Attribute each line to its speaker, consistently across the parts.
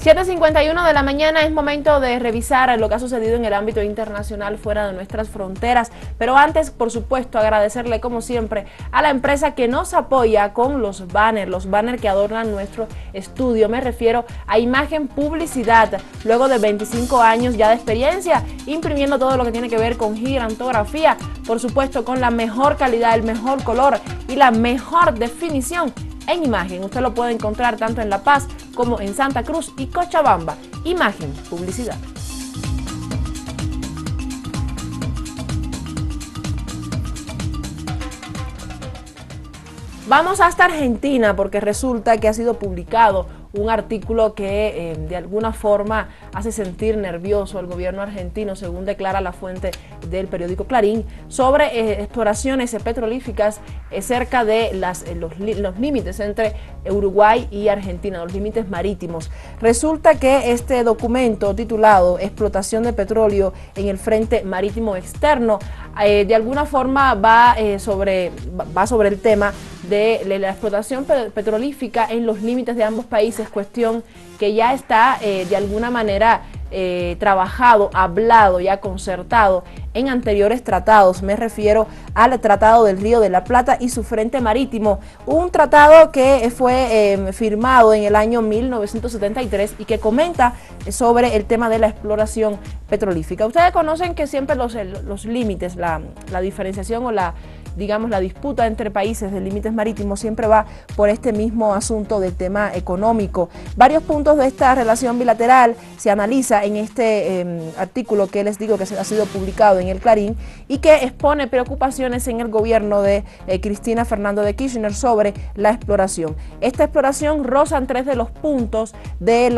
Speaker 1: 7:51 de la mañana, es momento de revisar lo que ha sucedido en el ámbito internacional fuera de nuestras fronteras. Pero antes, por supuesto, agradecerle como siempre a la empresa que nos apoya con los banners que adornan nuestro estudio. Me refiero a Imagen Publicidad, luego de 25 años ya de experiencia, imprimiendo todo lo que tiene que ver con gigantografía, por supuesto con la mejor calidad, el mejor color y la mejor definición en imagen. Usted lo puede encontrar tanto en La Paz como en Santa Cruz y Cochabamba. Imagen Publicidad. Vamos hasta Argentina porque resulta que ha sido publicado un artículo que de alguna forma hace sentir nervioso al gobierno argentino, según declara la fuente del periódico Clarín, sobre exploraciones petrolíferas cerca de los límites entre Uruguay y Argentina, los límites marítimos. Resulta que este documento titulado Explotación de petróleo en el frente marítimo externo, de alguna forma va sobre el tema de la explotación petrolífera en los límites de ambos países, cuestión que ya está de alguna manera trabajado, hablado, ya concertado en anteriores tratados. Me refiero al Tratado del Río de la Plata y su frente marítimo, un tratado que fue firmado en el año 1973 y que comenta sobre el tema de la exploración petrolífera. Ustedes conocen que siempre los límites, la diferenciación o la disputa entre países de límites marítimos siempre va por este mismo asunto del tema económico. Varios puntos de esta relación bilateral se analiza en este artículo que les digo que ha sido publicado en el Clarín y que expone preocupaciones en el gobierno de Cristina Fernández de Kirchner sobre la exploración. Esta exploración rozan tres de los puntos de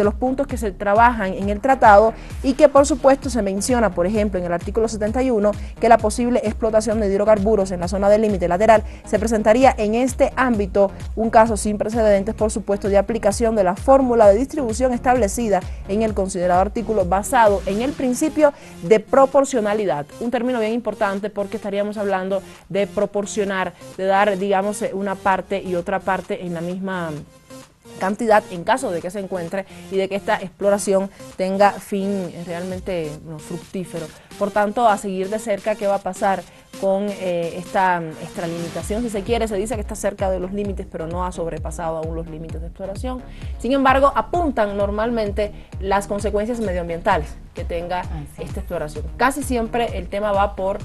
Speaker 1: los puntos que se trabajan en el tratado y que por supuesto se menciona, por ejemplo, en el artículo 71, que la posible explotación de hidrocarburos en la zona del límite lateral se presentaría en este ámbito un caso sin precedentes, por supuesto, de aplicación de la fórmula de distribución establecida en el considerado artículo basado en el principio de proporcionalidad, un término bien importante porque estaríamos hablando de proporcionar, de dar, digamos, una parte y otra parte en la misma cantidad en caso de que se encuentre y de que esta exploración tenga fin realmente fructífero. Por tanto, a seguir de cerca qué va a pasar con esta extralimitación, si se quiere. Se dice que está cerca de los límites, pero no ha sobrepasado aún los límites de exploración. Sin embargo, apuntan normalmente las consecuencias medioambientales que tenga esta exploración. Casi siempre el tema va por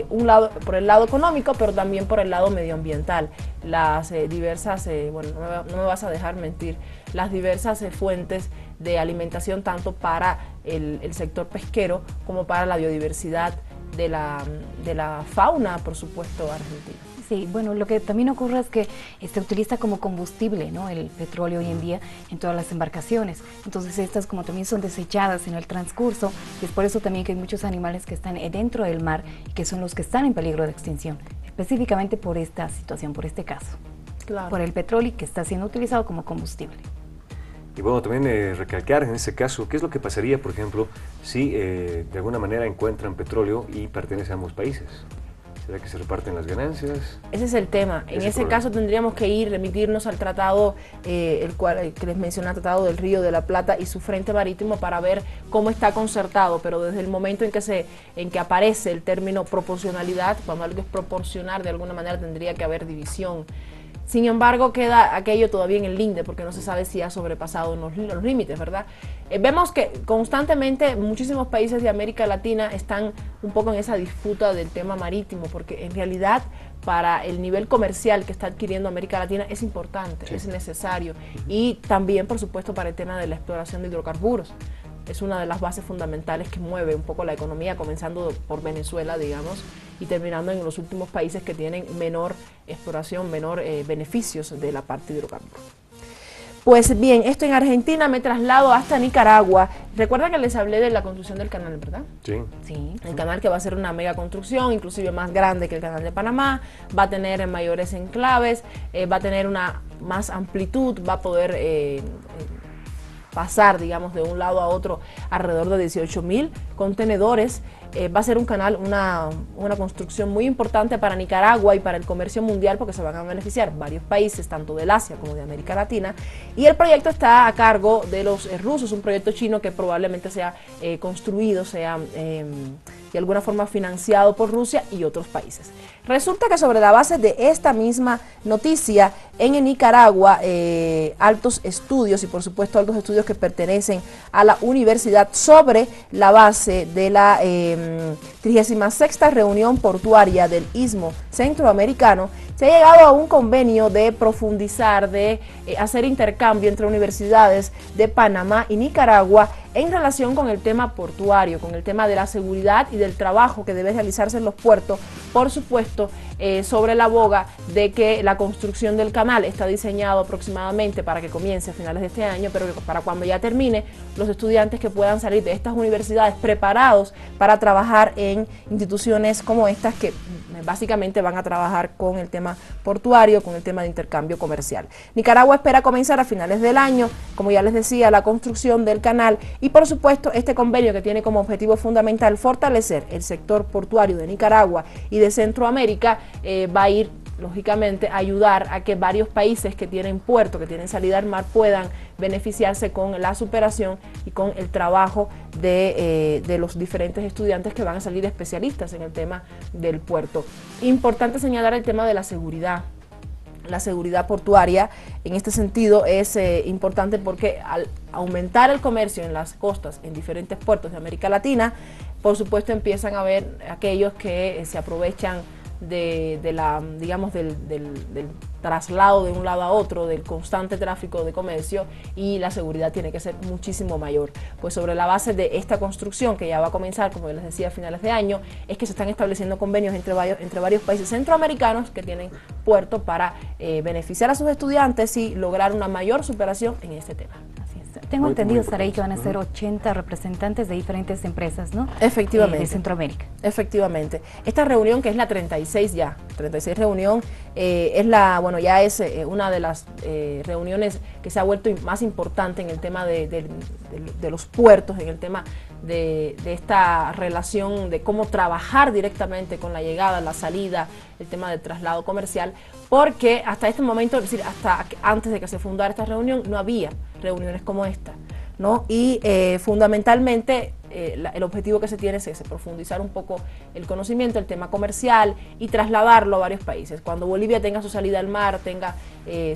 Speaker 1: un lado, por el lado económico, pero también por el lado medioambiental. Las diversas, bueno, no me vas a dejar mentir, las diversas fuentes de alimentación tanto para el sector pesquero como para la biodiversidad de la fauna, por supuesto, argentina.
Speaker 2: Sí, bueno, lo que también ocurre es que se utiliza como combustible, ¿no?, el petróleo hoy en día en todas las embarcaciones. Entonces estas como también son desechadas en el transcurso y es por eso también que hay muchos animales que están dentro del mar y que son los que están en peligro de extinción, específicamente por esta situación, por este caso, claro, por el petróleo que está siendo utilizado como combustible.
Speaker 3: Y bueno, también recalcar en ese caso, ¿qué es lo que pasaría, por ejemplo, si de alguna manera encuentran petróleo y pertenece a ambos países? ¿Será que se reparten las ganancias?
Speaker 1: Ese es el tema. En ese caso tendríamos que remitirnos al tratado, el que les mencioné, el Tratado del Río de la Plata y su frente marítimo para ver cómo está concertado, pero desde el momento en que aparece el término proporcionalidad, cuando algo es proporcional, de alguna manera tendría que haber división. Sin embargo, queda aquello todavía en el linde porque no se sabe si ha sobrepasado los límites, ¿verdad? Vemos que constantemente muchísimos países de América Latina están un poco en esa disputa del tema marítimo, porque en realidad para el nivel comercial que está adquiriendo América Latina es importante, sí, es necesario, y también, por supuesto, para el tema de la exploración de hidrocarburos. Es una de las bases fundamentales que mueve un poco la economía, comenzando por Venezuela, digamos, y terminando en los últimos países que tienen menor exploración, menor beneficios de la parte de hidrocarburos. Pues bien, esto en Argentina, me traslado hasta Nicaragua. Recuerda que les hablé de la construcción del canal, ¿verdad?
Speaker 3: Sí.
Speaker 1: Sí. El canal que va a ser una mega construcción, inclusive más grande que el canal de Panamá, va a tener mayores enclaves, va a tener una más amplitud, va a poder pasar, digamos, de un lado a otro alrededor de 18.000 contenedores va a ser un canal, una construcción muy importante para Nicaragua y para el comercio mundial, porque se van a beneficiar varios países, tanto del Asia como de América Latina, y el proyecto está a cargo de los rusos, un proyecto chino que probablemente sea construido, sea de alguna forma financiado por Rusia y otros países. Resulta que sobre la base de esta misma noticia, en Nicaragua, altos estudios, y por supuesto altos estudios que pertenecen a la universidad, sobre la base de la 36ª reunión portuaria del Istmo Centroamericano, se ha llegado a un convenio de profundizar, de hacer intercambio entre universidades de Panamá y Nicaragua en relación con el tema portuario, con el tema de la seguridad y del trabajo que debe realizarse en los puertos, por supuesto, sobre la boga de que la construcción del canal está diseñado aproximadamente para que comience a finales de este año, pero para cuando ya termine, los estudiantes que puedan salir de estas universidades preparados para trabajar en instituciones como estas, que básicamente van a trabajar con el tema portuario, con el tema de intercambio comercial. Nicaragua espera comenzar a finales del año, como ya les decía, la construcción del canal, y por supuesto este convenio, que tiene como objetivo fundamental fortalecer el sector portuario de Nicaragua y de Centroamérica, va a ir lógicamente a ayudar a que varios países que tienen puerto, que tienen salida al mar, puedan beneficiarse con la superación y con el trabajo de los diferentes estudiantes que van a salir especialistas en el tema del puerto. Importante señalar el tema de la seguridad. La seguridad portuaria en este sentido es importante, porque al aumentar el comercio en las costas, en diferentes puertos de América Latina, por supuesto empiezan a haber aquellos que se aprovechan del traslado de un lado a otro, del constante tráfico de comercio, y la seguridad tiene que ser muchísimo mayor. Pues sobre la base de esta construcción, que ya va a comenzar, como les decía, a finales de año, es que se están estableciendo convenios entre varios países centroamericanos que tienen puerto para beneficiar a sus estudiantes y lograr una mayor superación en este tema.
Speaker 2: Tengo entendido, Saray, que van a ser 80 representantes de diferentes empresas, ¿no?
Speaker 1: Efectivamente.
Speaker 2: De Centroamérica.
Speaker 1: Efectivamente. Esta reunión, que es la 36 reunión, es una de las reuniones que se ha vuelto más importante en el tema de los puertos, en el tema de esta relación de cómo trabajar directamente con la llegada, la salida, el tema del traslado comercial, porque hasta este momento, es decir, hasta antes de que se fundara esta reunión, no había reuniones como esta, ¿no? Y fundamentalmente el objetivo que se tiene es ese: profundizar un poco el conocimiento, el tema comercial, y trasladarlo a varios países. Cuando Bolivia tenga su salida al mar, tenga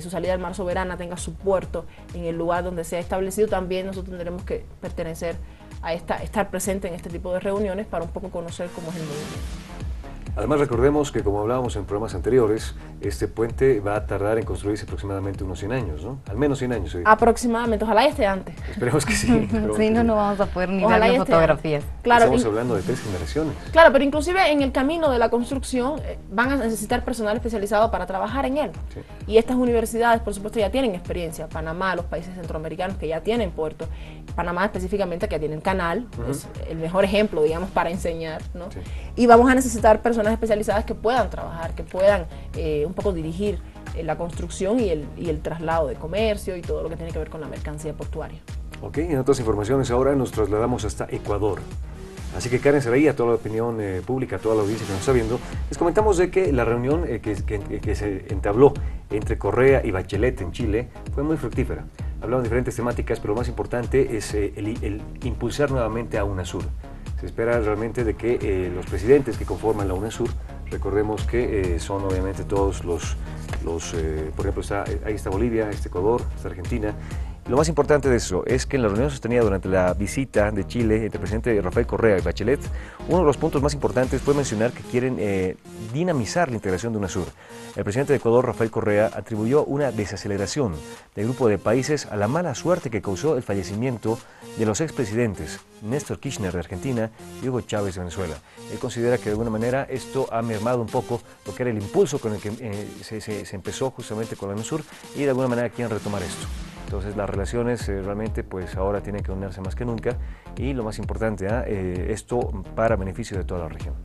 Speaker 1: su salida al mar soberana, tenga su puerto en el lugar donde se ha establecido, también nosotros tendremos que pertenecer a estar presente en este tipo de reuniones para un poco conocer cómo es el movimiento.
Speaker 3: Además, recordemos que, como hablábamos en programas anteriores, este puente va a tardar en construirse aproximadamente unos 100 años, ¿no? Al menos 100 años. ¿Sí?
Speaker 1: Aproximadamente, ojalá y esté antes.
Speaker 3: Esperemos que sí.
Speaker 2: Sí, no vamos a poder ni ver las fotografías.
Speaker 3: Claro, estamos hablando de 3 generaciones.
Speaker 1: Claro, pero inclusive en el camino de la construcción van a necesitar personal especializado para trabajar en él. Sí. Y estas universidades, por supuesto, ya tienen experiencia. Panamá, los países centroamericanos que ya tienen puertos, Panamá específicamente, que ya tienen canal, es el mejor ejemplo, digamos, para enseñar, ¿no? Sí. Y vamos a necesitar personas especializadas que puedan trabajar, que puedan un poco dirigir la construcción y el traslado de comercio y todo lo que tiene que ver con la mercancía portuaria.
Speaker 3: Ok, en otras informaciones ahora nos trasladamos hasta Ecuador. Así que, Karen Saray, a toda la opinión pública, a toda la audiencia que nos está viendo, les comentamos de que la reunión que se entabló entre Correa y Bachelet en Chile fue muy fructífera. Hablaron de diferentes temáticas, pero lo más importante es el impulsar nuevamente a UNASUR. Se espera realmente de que los presidentes que conforman la UNASUR, recordemos que son obviamente todos los por ejemplo, ahí está Bolivia, está Ecuador, está Argentina. Lo más importante de eso es que en la reunión sostenida durante la visita de Chile entre el presidente Rafael Correa y Bachelet, uno de los puntos más importantes fue mencionar que quieren dinamizar la integración de UNASUR. El presidente de Ecuador, Rafael Correa, atribuyó una desaceleración del grupo de países a la mala suerte que causó el fallecimiento de los expresidentes Néstor Kirchner de Argentina y Hugo Chávez de Venezuela. Él considera que de alguna manera esto ha mermado un poco lo que era el impulso con el que se empezó justamente con la UNASUR, y de alguna manera quieren retomar esto. Entonces las relaciones realmente pues ahora tienen que unirse más que nunca, y lo más importante, esto para beneficio de toda la región.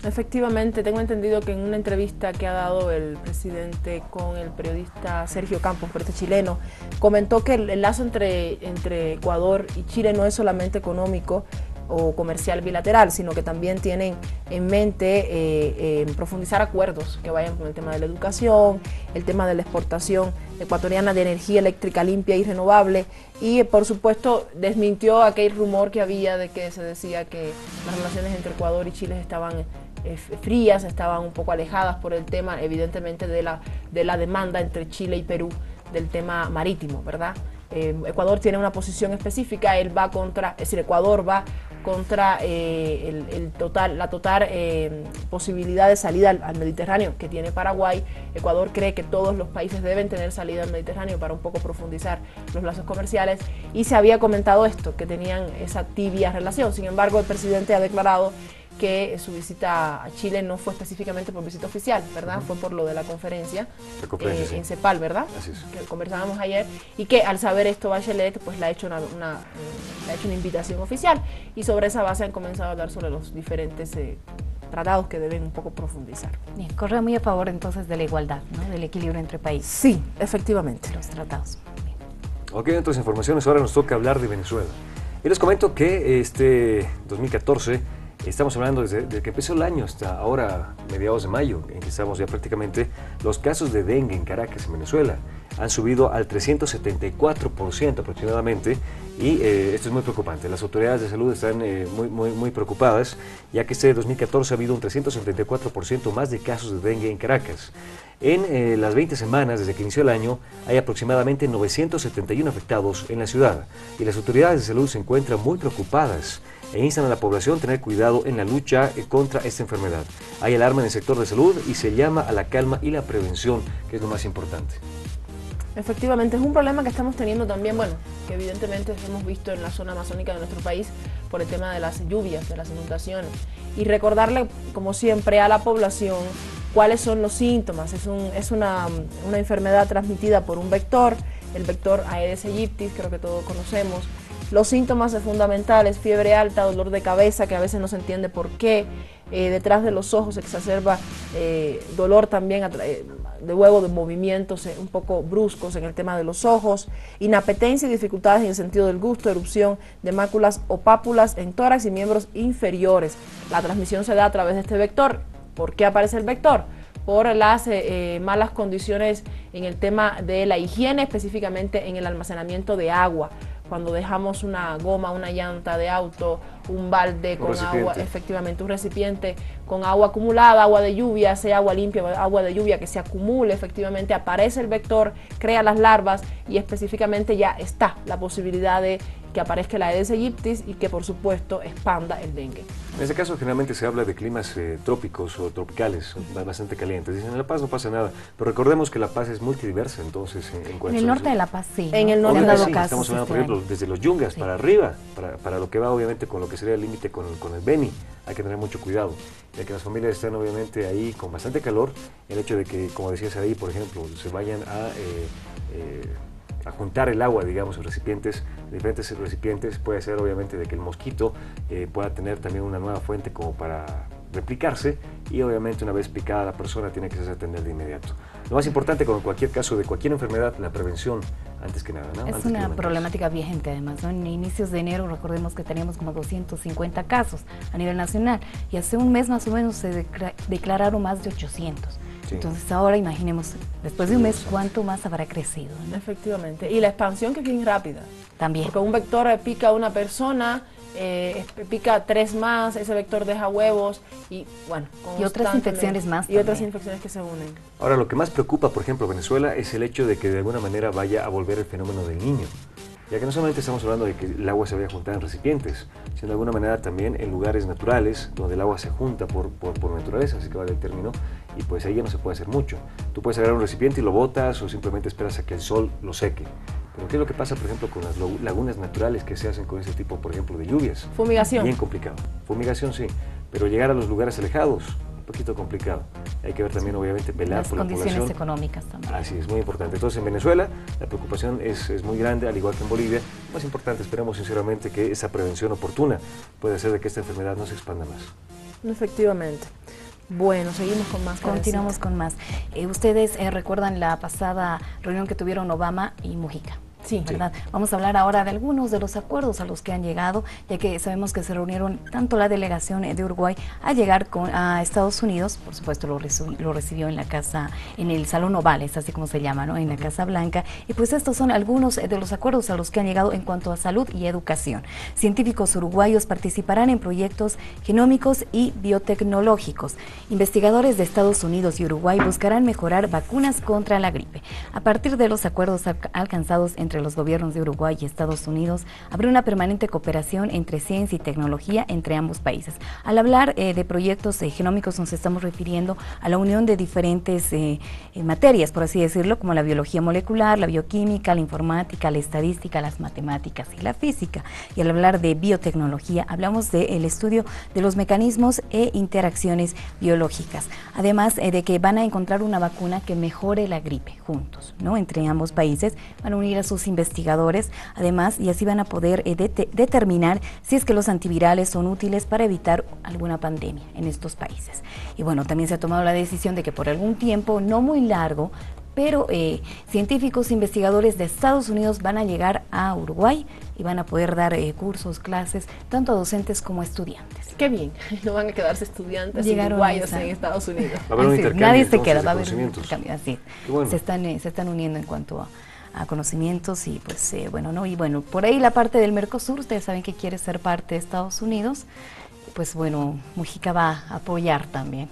Speaker 3: Efectivamente, tengo entendido que en una entrevista que ha dado el presidente con el periodista Sergio Campos, periodista chileno, comentó que el lazo entre Ecuador y Chile no es solamente económico,
Speaker 1: o comercial bilateral, sino que también tienen en mente profundizar acuerdos que vayan con el tema de la educación, el tema de la exportación ecuatoriana de energía eléctrica limpia y renovable, y por supuesto desmintió aquel rumor que había de que se decía que las relaciones entre Ecuador y Chile estaban frías, estaban un poco alejadas por el tema evidentemente de la demanda entre Chile y Perú del tema marítimo, ¿verdad? Ecuador tiene una posición específica, él va contra, es decir, Ecuador va contra la total posibilidad de salida al Mediterráneo que tiene Paraguay. Ecuador cree que todos los países deben tener salida al Mediterráneo para un poco profundizar los lazos comerciales, y se había comentado esto, que tenían esa tibia relación. Sin embargo, el presidente ha declarado que su visita a Chile no fue específicamente por visita oficial, ¿verdad? Fue por lo de la conferencia,
Speaker 3: sí.
Speaker 1: en CEPAL, ¿verdad?
Speaker 3: Así es.
Speaker 1: Que conversábamos ayer, y que al saber esto Bachelet pues le ha hecho una invitación oficial, y sobre esa base han comenzado a hablar sobre los diferentes tratados que deben un poco profundizar.
Speaker 2: Bien, corre muy a favor entonces de la igualdad, ¿no? Del equilibrio entre países.
Speaker 1: Sí, efectivamente.
Speaker 2: Los tratados. Bien.
Speaker 3: Ok, otras informaciones, ahora nos toca hablar de Venezuela. Y les comento que este 2014, estamos hablando desde que empezó el año hasta ahora, mediados de mayo, en que estamos ya prácticamente, los casos de dengue en Caracas, en Venezuela, han subido al 374% aproximadamente, y esto es muy preocupante. Las autoridades de salud están muy preocupadas, ya que este 2014 ha habido un 374% más de casos de dengue en Caracas. En las 20 semanas desde que inició el año, hay aproximadamente 971 afectados en la ciudad, y las autoridades de salud se encuentran muy preocupadas e instan a la población a tener cuidado en la lucha contra esta enfermedad. Hay alarma en el sector de salud y se llama a la calma y la prevención, que es lo más importante.
Speaker 1: Efectivamente, es un problema que estamos teniendo también, bueno, que evidentemente hemos visto en la zona amazónica de nuestro país por el tema de las lluvias, de las inundaciones, y recordarle, como siempre, a la población cuáles son los síntomas. Es una enfermedad transmitida por un vector, el vector Aedes aegypti, creo que todos conocemos. Los síntomas fundamentales: fiebre alta, dolor de cabeza, que a veces no se entiende por qué, detrás de los ojos se exacerba dolor también, luego de movimientos un poco bruscos en el tema de los ojos, inapetencia y dificultades en el sentido del gusto, erupción de máculas o pápulas en tórax y miembros inferiores. La transmisión se da a través de este vector. ¿Por qué aparece el vector? Por las malas condiciones en el tema de la higiene, específicamente en el almacenamiento de agua. Cuando dejamos una goma, una llanta de auto, un balde con agua, efectivamente un recipiente con agua acumulada, agua de lluvia, sea agua limpia o agua de lluvia que se acumule, efectivamente aparece el vector, crea las larvas, y específicamente ya está la posibilidad de que aparezca la Aedes aegypti y que por supuesto expanda el dengue.
Speaker 3: En este caso generalmente se habla de climas trópicos o tropicales, bastante calientes. Dicen, en La Paz no pasa nada, pero recordemos que La Paz es multidiversa, entonces
Speaker 2: en el norte de La Paz sí, ¿no?
Speaker 1: En el norte
Speaker 2: han dado
Speaker 3: sí,
Speaker 2: casos
Speaker 3: estamos hablando, por ejemplo, desde los Yungas para arriba, para lo que va obviamente con lo que sería el límite con el Beni. Hay que tener mucho cuidado, ya que las familias están obviamente ahí con bastante calor. El hecho de que, como decías ahí, por ejemplo, se vayan a juntar el agua, digamos, en recipientes, diferentes recipientes, puede ser obviamente de que el mosquito pueda tener también una nueva fuente como para replicarse, y obviamente una vez picada la persona tiene que ser atendida de inmediato. Lo más importante con cualquier caso de cualquier enfermedad, la prevención, antes que nada, ¿no?
Speaker 2: Es una problemática vigente además, ¿no? En inicios de enero recordemos que teníamos como 250 casos a nivel nacional, y hace un mes más o menos se declararon más de 800. Sí. Entonces ahora imaginemos, después de un mes, cuánto más habrá crecido, ¿no?
Speaker 1: Efectivamente, y la expansión que es bien rápida.
Speaker 2: También.
Speaker 1: Porque un vector pica a una persona, pica 3 más, ese vector deja huevos y bueno,
Speaker 2: y otras infecciones más.
Speaker 1: Y otras infecciones que se unen.
Speaker 3: Ahora, lo que más preocupa, por ejemplo, a Venezuela es el hecho de que de alguna manera vaya a volver el fenómeno del Niño. Ya que no solamente estamos hablando de que el agua se vaya a juntar en recipientes, sino de alguna manera también en lugares naturales donde el agua se junta por naturaleza, así que vale el término, y pues ahí ya no se puede hacer mucho. Tú puedes agarrar un recipiente y lo botas, o simplemente esperas a que el sol lo seque. Pero ¿qué es lo que pasa, por ejemplo, con las lagunas naturales que se hacen con ese tipo, por ejemplo, de lluvias?
Speaker 1: Fumigación.
Speaker 3: Bien complicado. Fumigación sí, pero llegar a los lugares alejados, un poquito complicado. Hay que ver también, obviamente, velar por la población.
Speaker 2: Las condiciones económicas también.
Speaker 3: Así es, muy importante. Entonces, en Venezuela la preocupación es muy grande, al igual que en Bolivia. Más importante, esperemos sinceramente que esa prevención oportuna puede hacer de que esta enfermedad no se expanda más.
Speaker 1: Efectivamente. Bueno, seguimos con más.
Speaker 2: Continuamos con más. Ustedes recuerdan la pasada reunión que tuvieron Obama y Mujica.
Speaker 1: Sí.
Speaker 2: ¿verdad? Vamos a hablar ahora de algunos de los acuerdos a los que han llegado, ya que sabemos que se reunieron tanto la delegación de Uruguay a llegar a Estados Unidos, por supuesto lo recibió en la casa, en el Salón Oval, es así como se llama, ¿no? En la Casa Blanca, y pues estos son algunos de los acuerdos a los que han llegado en cuanto a salud y educación. Científicos uruguayos participarán en proyectos genómicos y biotecnológicos. Investigadores de Estados Unidos y Uruguay buscarán mejorar vacunas contra la gripe. A partir de los acuerdos alcanzados entre los gobiernos de Uruguay y Estados Unidos, habrá una permanente cooperación entre ciencia y tecnología entre ambos países. Al hablar de proyectos genómicos nos estamos refiriendo a la unión de diferentes materias, por así decirlo, como la biología molecular, la bioquímica, la informática, la estadística, las matemáticas y la física. Y al hablar de biotecnología, hablamos del estudio de los mecanismos e interacciones biológicas. Además de que van a encontrar una vacuna que mejore la gripe juntos, ¿no? Entre ambos países van a unir a sus investigadores, además, y así van a poder determinar si es que los antivirales son útiles para evitar alguna pandemia en estos países. Y bueno, también se ha tomado la decisión de que por algún tiempo, no muy largo, pero científicos e investigadores de Estados Unidos van a llegar a Uruguay y van a poder dar cursos, clases, tanto a docentes como a estudiantes.
Speaker 1: Qué bien, no van a quedarse estudiantes uruguayos en Estados Unidos.
Speaker 3: Va a haber un intercambio,
Speaker 2: nadie se queda,
Speaker 3: de
Speaker 2: va a haber un intercambio, así.
Speaker 3: Bueno.
Speaker 2: Se están uniendo en cuanto a conocimientos y pues bueno, ¿no? Y bueno, por ahí la parte del Mercosur, ustedes saben que quiere ser parte de Estados Unidos, pues bueno, Mujica va a apoyar también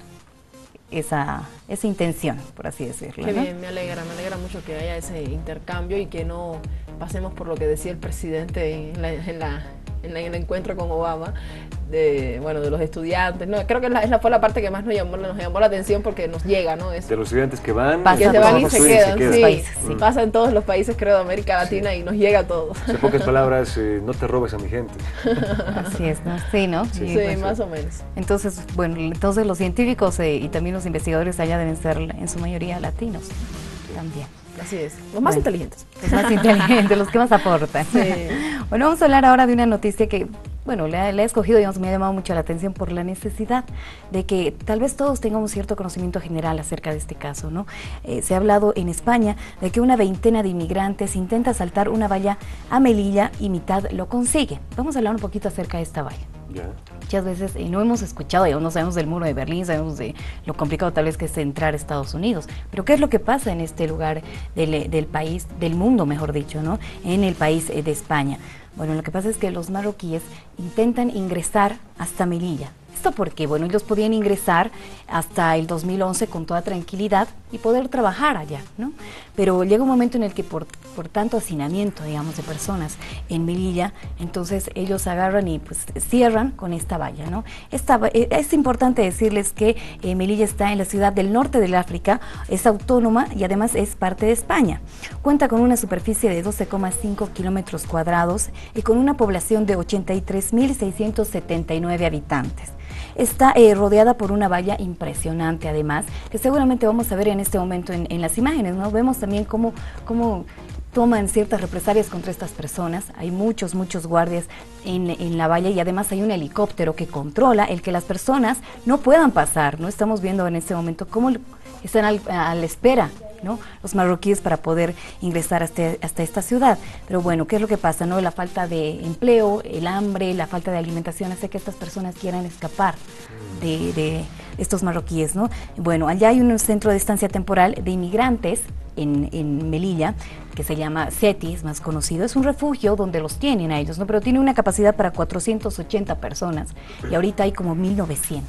Speaker 2: esa intención, por así decirlo.
Speaker 1: Qué
Speaker 2: ¿no?
Speaker 1: bien, me alegra mucho que haya ese intercambio y que no pasemos por lo que decía el presidente en el encuentro con Obama, de los estudiantes. No, creo que esa fue la parte que más nos llamó la atención porque nos llega, ¿no?
Speaker 3: De los estudiantes que van,
Speaker 1: que se van y se quedan. Sí,
Speaker 2: sí.
Speaker 1: Pasa en todos los países, creo, de América Latina y nos llega a todos.
Speaker 3: En pocas palabras, no te robes a mi gente.
Speaker 2: Así es, ¿no? Sí, ¿no?
Speaker 1: Sí,
Speaker 2: pues,
Speaker 1: más o menos.
Speaker 2: Entonces, bueno, entonces los científicos y también los investigadores allá deben ser en su mayoría latinos también.
Speaker 1: Así es, los más inteligentes.
Speaker 2: Los más inteligentes, los que más aportan.
Speaker 1: Sí.
Speaker 2: Bueno, vamos a hablar ahora de una noticia que, bueno, le he escogido, digamos, me ha llamado mucho la atención por la necesidad de que tal vez todos tengamos cierto conocimiento general acerca de este caso, ¿no? Se ha hablado en España de que una veintena de inmigrantes intenta saltar una valla a Melilla y mitad lo consigue. Vamos a hablar un poquito acerca de esta valla.
Speaker 3: Ya.
Speaker 2: Muchas veces no hemos escuchado, no sabemos del muro de Berlín, sabemos de lo complicado tal vez que es entrar a Estados Unidos, pero ¿qué es lo que pasa en este lugar del país, del mundo mejor dicho, ¿no? En el país de España? Bueno, lo que pasa es que los marroquíes intentan ingresar hasta Melilla. ¿Esto por qué? Bueno, ellos podían ingresar hasta el 2011 con toda tranquilidad y poder trabajar allá, ¿no? Pero llega un momento en el que por tanto hacinamiento, digamos, de personas en Melilla, entonces ellos agarran y pues cierran con esta valla, ¿no? Es importante decirles que Melilla está en la ciudad del norte del África, es autónoma y además es parte de España. Cuenta con una superficie de 12,5 kilómetros cuadrados y con una población de 83.679 habitantes. Está rodeada por una valla impresionante, además, que seguramente vamos a ver en este momento en las imágenes, ¿no? Vemos también cómo toman ciertas represalias contra estas personas. Hay muchos guardias en la valla y además hay un helicóptero que controla el que las personas no puedan pasar, ¿no? Estamos viendo en este momento cómo están a la espera, ¿no? Los marroquíes para poder ingresar hasta esta ciudad. Pero bueno, ¿qué es lo que pasa, no? La falta de empleo, el hambre, la falta de alimentación hace que estas personas quieran escapar de estos marroquíes, ¿no? Bueno, allá hay un centro de estancia temporal de inmigrantes en Melilla, que se llama CETI, más conocido. Es un refugio donde los tienen a ellos, ¿no? Pero tiene una capacidad para 480 personas y ahorita hay como 1.900.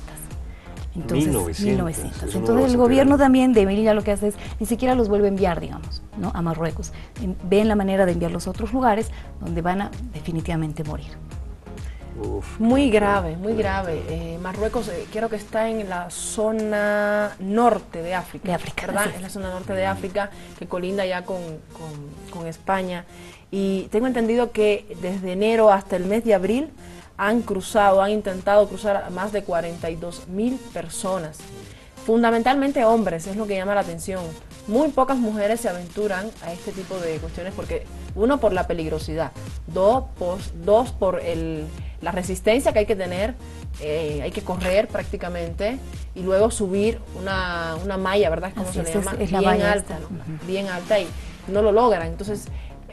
Speaker 2: Entonces, 1900. Entonces el gobierno también de Melilla lo que hace es, ni siquiera los vuelve a enviar, digamos, ¿no? A Marruecos. Ven la manera de enviarlos a otros lugares donde van a definitivamente morir.
Speaker 3: Uf,
Speaker 1: muy grave. Marruecos creo que está en la zona norte de África, ¿verdad? Es la zona norte de África que colinda ya con España. Y tengo entendido que desde enero hasta el mes de abril han intentado cruzar a más de 42.000 personas. Fundamentalmente hombres, es lo que llama la atención. Muy pocas mujeres se aventuran a este tipo de cuestiones porque, uno, por la peligrosidad, dos por la resistencia que hay que tener, hay que correr prácticamente y luego subir una malla, ¿verdad? ¿Cómo se le llama?
Speaker 2: Es la
Speaker 1: bien
Speaker 2: malla
Speaker 1: alta, ¿no? Bien alta y no lo logran. Entonces,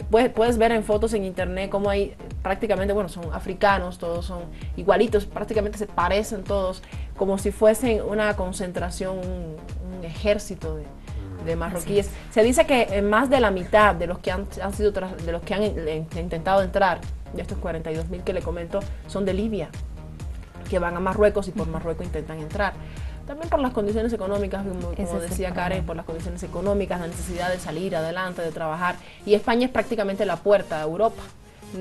Speaker 1: Puedes ver en fotos en internet cómo hay prácticamente, bueno, son africanos, todos son igualitos, prácticamente se parecen todos, como si fuesen una concentración, un ejército de marroquíes. Se dice que más de la mitad de los que han intentado entrar, de estos 42.000 que le comento, son de Libia, que van a Marruecos y por Marruecos intentan entrar. También por las condiciones económicas, como decía Karen, por las condiciones económicas, la necesidad de salir adelante, de trabajar. Y España es prácticamente la puerta a Europa.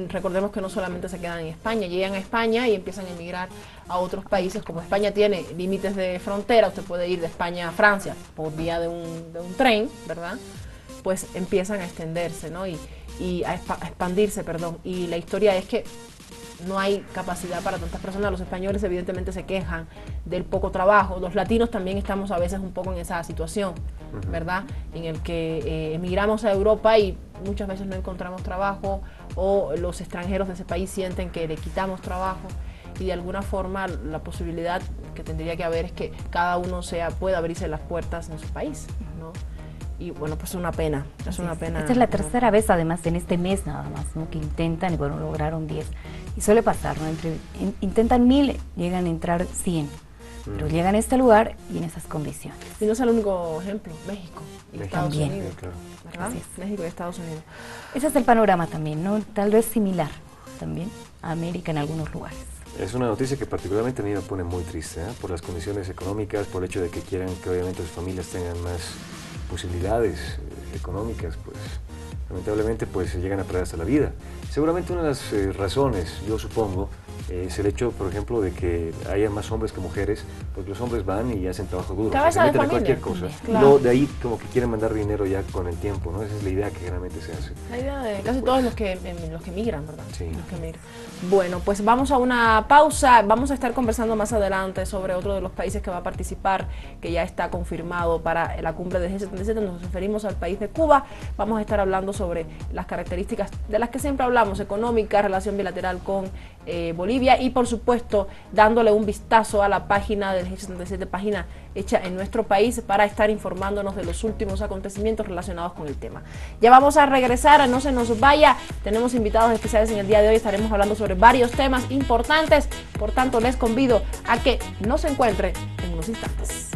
Speaker 1: Recordemos que no solamente se quedan en España, llegan a España y empiezan a emigrar a otros países. Como España tiene límites de frontera, usted puede ir de España a Francia por vía de un tren, ¿verdad? Pues empiezan a extenderse, ¿no? Y a expandirse, perdón. Y la historia es que no hay capacidad para tantas personas. Los españoles evidentemente se quejan del poco trabajo. Los latinos también estamos a veces un poco en esa situación, ¿verdad? En el que emigramos a Europa y muchas veces no encontramos trabajo, o los extranjeros de ese país sienten que le quitamos trabajo, y de alguna forma la posibilidad que tendría que haber es que cada uno pueda abrirse las puertas en su país, ¿no? Y bueno, pues es una pena, una pena.
Speaker 2: Esta es la tercera vez, además, en este mes nada más, ¿no? Que intentan, y bueno, lograron 10. Y suele pasar, ¿no? Intentan 1000, llegan a entrar 100. Pero llegan a este lugar y en esas condiciones.
Speaker 1: Y no es el único ejemplo, México y Estados Unidos,
Speaker 3: claro.
Speaker 1: ¿verdad? México y Estados Unidos.
Speaker 2: Ese es el panorama también, ¿no? Tal vez similar también a América en algunos lugares.
Speaker 3: Es una noticia que particularmente a mí me pone muy triste, por las condiciones económicas, por el hecho de que quieran que obviamente sus familias tengan más posibilidades económicas, pues lamentablemente pues se llegan a perder hasta la vida. Seguramente una de las razones, yo supongo, es el hecho, por ejemplo, de que haya más hombres que mujeres, porque los hombres van y hacen trabajo duro,
Speaker 1: Cabeza
Speaker 3: se meten
Speaker 1: de
Speaker 3: a cualquier cosa.
Speaker 1: Claro.
Speaker 3: No, de ahí como que quieren mandar dinero ya con el tiempo, ¿no? Esa es la idea que generalmente se hace.
Speaker 1: La idea de casi todos los que migran, ¿verdad?
Speaker 3: Sí.
Speaker 1: Los que migran. Bueno, pues vamos a una pausa. Vamos a estar conversando más adelante sobre otro de los países que va a participar, que ya está confirmado para la cumbre del G77. Nos referimos al país de Cuba. Vamos a estar hablando sobre las características de las que siempre hablamos, económica, relación bilateral con Bolivia, y por supuesto dándole un vistazo a la página del G77, página hecha en nuestro país, para estar informándonos de los últimos acontecimientos relacionados con el tema. Ya vamos a regresar, no se nos vaya, tenemos invitados especiales en el día de hoy, estaremos hablando sobre varios temas importantes, por tanto les convido a que nos encuentren en unos instantes.